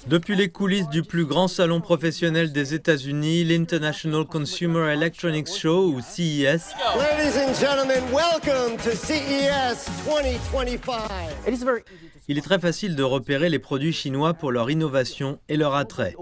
Depuis les coulisses du plus grand salon professionnel des États-Unis, l'International Consumer Electronics Show ou CES, Ladies and gentlemen, welcome to CES 2025. il est très facile de repérer les produits chinois pour leur innovation et leur attrait.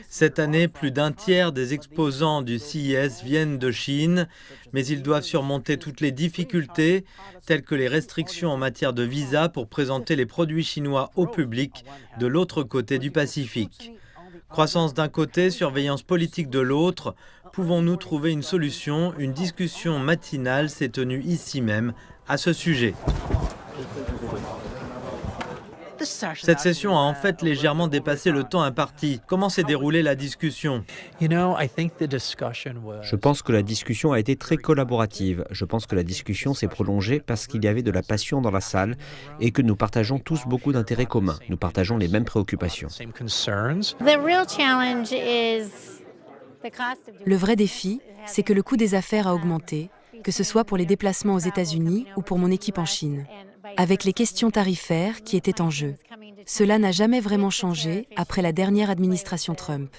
Cette année, plus d'un tiers des exposants du CES viennent de Chine, mais ils doivent surmonter toutes les difficultés, telles que les restrictions en matière de visa pour présenter les produits chinois au public de l'autre côté du Pacifique. Croissance d'un côté, surveillance politique de l'autre, pouvons-nous trouver une solution? Une discussion matinale s'est tenue ici même à ce sujet. Cette session a en fait légèrement dépassé le temps imparti. Comment s'est déroulée la discussion? Je pense que la discussion a été très collaborative. Je pense que la discussion s'est prolongée parce qu'il y avait de la passion dans la salle et que nous partageons tous beaucoup d'intérêts communs. Nous partageons les mêmes préoccupations. Le vrai défi, c'est que le coût des affaires a augmenté, que ce soit pour les déplacements aux États-Unis ou pour mon équipe en Chine, avec les questions tarifaires qui étaient en jeu. Cela n'a jamais vraiment changé après la dernière administration Trump.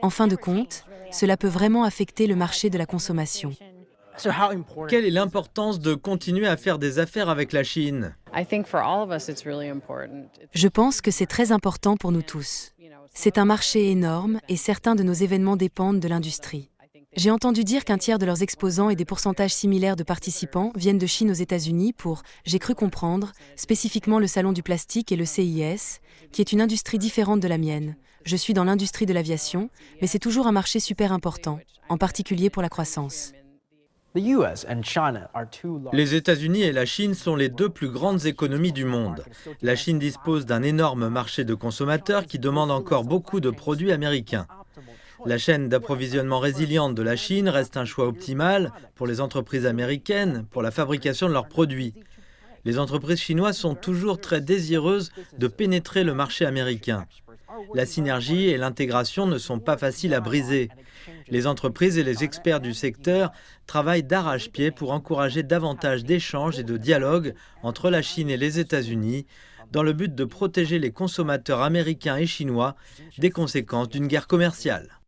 En fin de compte, cela peut vraiment affecter le marché de la consommation. Quelle est l'importance de continuer à faire des affaires avec la Chine? Je pense que c'est très important pour nous tous. C'est un marché énorme et certains de nos événements dépendent de l'industrie. J'ai entendu dire qu'un tiers de leurs exposants et des pourcentages similaires de participants viennent de Chine aux États-Unis pour, j'ai cru comprendre, spécifiquement le salon du plastique et le CIS, qui est une industrie différente de la mienne. Je suis dans l'industrie de l'aviation, mais c'est toujours un marché super important, en particulier pour la croissance. Les États-Unis et la Chine sont les deux plus grandes économies du monde. La Chine dispose d'un énorme marché de consommateurs qui demande encore beaucoup de produits américains. La chaîne d'approvisionnement résiliente de la Chine reste un choix optimal pour les entreprises américaines pour la fabrication de leurs produits. Les entreprises chinoises sont toujours très désireuses de pénétrer le marché américain. La synergie et l'intégration ne sont pas faciles à briser. Les entreprises et les experts du secteur travaillent d'arrache-pied pour encourager davantage d'échanges et de dialogues entre la Chine et les États-Unis dans le but de protéger les consommateurs américains et chinois des conséquences d'une guerre commerciale.